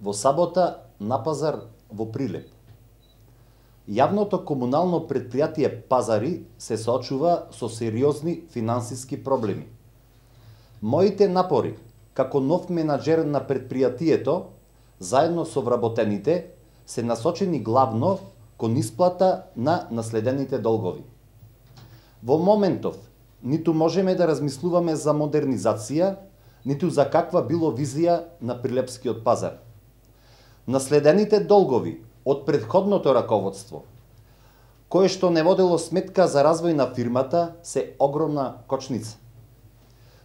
Во сабота на пазар во Прилеп. Јавното комунално предпријатие Пазари се соочува со сериозни финансиски проблеми. Моите напори како нов менаџер на предпријатието, заедно со вработените, се насочени главно кон исплата на наследените долгови. Во моментов, ниту можеме да размислуваме за модернизација, ниту за каква било визија на Прилепскиот пазар. Наследените долгови од претходното раководство, кое што не водело сметка за развој на фирмата, се огромна кочница.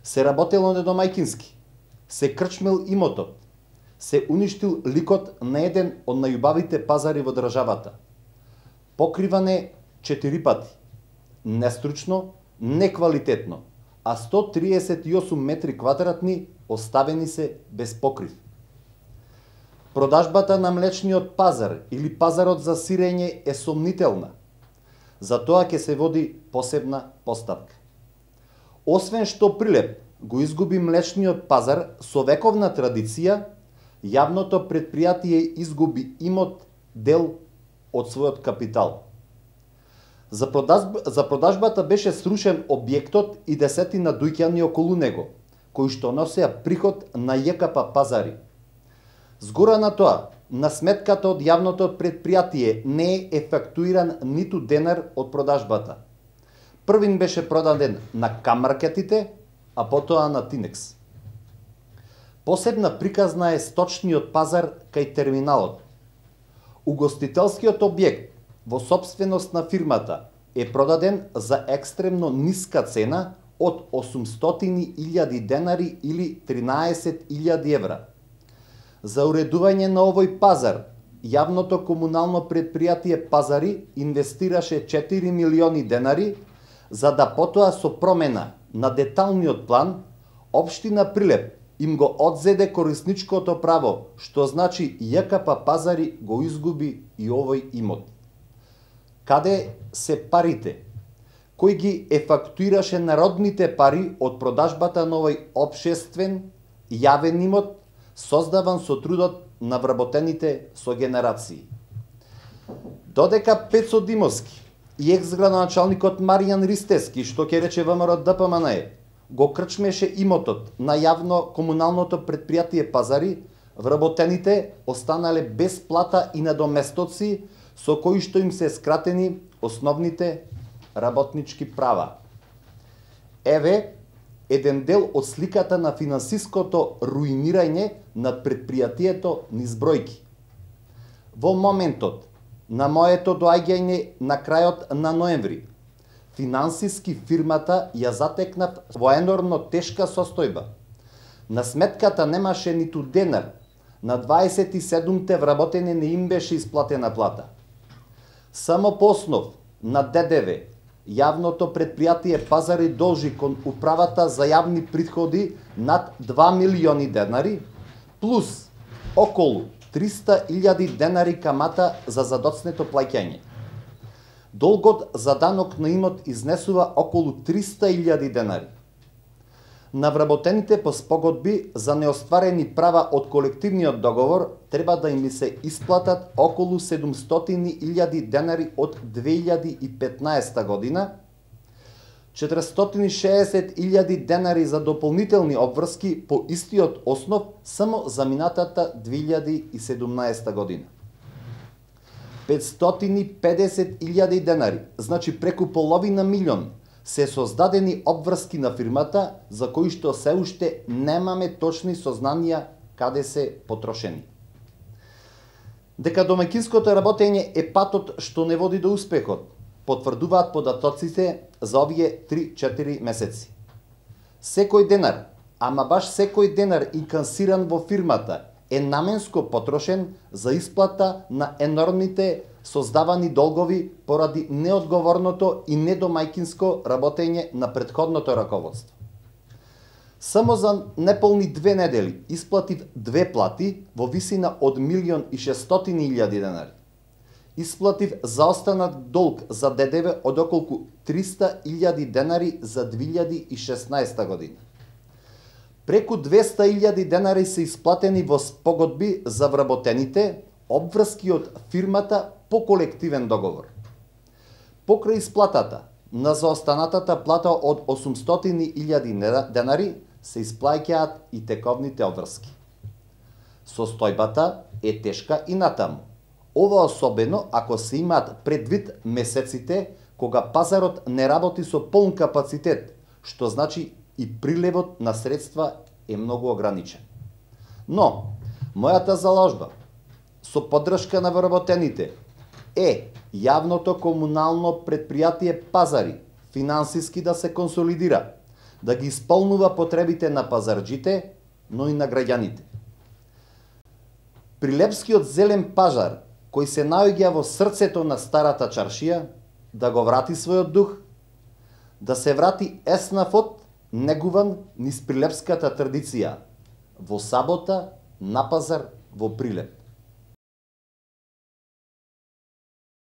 Се работело недомајкински, се крчмел имотот, се уништил ликот на еден од најубавите пазари во државата. Покриване 4 пати, нестручно, неквалитетно, а 138 метри квадратни оставени се без покрив. Продажбата на млечниот пазар или пазарот за сирење е сомнителна. За тоа ќе се води посебна поставка. Освен што Прилеп го изгуби млечниот пазар со вековна традиција, јавното предпријатие изгуби имот дел од својот капитал. За продажбата беше срушен објектот и десетина дуќани околу него, кои што носеа приход на ЈКП Пазари. Згора на тоа, на сметката од јавното предпријатие не е ефектуиран ниту денар од продажбата. Првин беше продаден на К-маркетите, а потоа на Тинекс. Посебна приказна е сточниот пазар кај терминалот. Угостителскиот објект во собственост на фирмата е продаден за екстремно ниска цена од 800.000 денари или 13.000 евра. За уредување на овој пазар, јавното комунално предпријатие Пазари инвестираше 4 милиони денари, за да потоа со промена на деталниот план, општина Прилеп им го одзеде корисничкото право, што значи ЈКП Пазари го изгуби и овој имот. Каде се парите? Кој ги ефактуираше народните пари од продажбата на овој општествен, јавен имот, создаван со трудот на вработените со генерации? Додека Пецо Димовски и екс-градоначалникот Маријан Ристевски, што ќе рече ВМРО ДПМНЕ, го крчмеше имотот на јавно комуналното предпријатие Пазари, вработените останале без плата и надоместоци, со кои што им се скратени основните работнички права. Еве еден дел од сликата на финансиското руинирање над предпријатието низ бројки. Во моментот на моето доаѓање на крајот на ноември, финансиски фирмата ја затекнав во енормно тешка состојба. На сметката немаше ниту денар, на 27-те вработени не им беше исплатена плата. Само по основ на ДДВ, јавното предпријатие Пазари должи кон управата за јавни приходи над 2 милиони денари, плюс околу 300.000 денари камата за задоцнето плаќање. Долгот за данок на имот изнесува околу 300.000 денари. На вработените по спогодби за неостварени права од колективниот договор треба да им се исплатат околу 700.000 денари од 2015 година, 460.000 денари за дополнителни обврски по истиот основ само за минатата 2017 година. 550.000 денари, значи преку половина милион, се создадени обврски на фирмата за кои што се уште немаме точни сознанија каде се потрошени. Дека домаќинското работење е патот што не води до успехот, потврдуваат податоците за овие 3-4 месеци. Секој денар, ама баш секој денар инкасиран во фирмата е наменско потрошен за исплата на енормните создавани долгови поради неодговорното и недомајкинско работење на претходното раководство. Само за неполни 2 недели исплатив 2 плати во висина од 1.600.000 денари. Исплатив заостанат долг за ДДВ од околку 300.000 денари за 2016 година. Преку 200.000 денари се исплатени во спогодби за вработените, обврски од фирмата по колективен договор. Покрај исплатата на заостанатата плата од 800.000 денари се исплаќаат и тековните обврски. Состојбата е тешка и натаму. Ова особено ако се имаат предвид месеците кога пазарот не работи со полн капацитет, што значи и приливот на средства е многу ограничен. Но, мојата заложба, со поддршка на вработените, е јавното комунално предпријатие Пазари финансиски да се консолидира, да ги исполнува потребите на пазарџите, но и на граѓаните. Прилепскиот зелен пазар, кој се наоѓа во срцето на старата чаршија, да го врати својот дух, да се врати еснафот, негуван низ прилепската традиција, во сабота, на пазар, во Прилеп.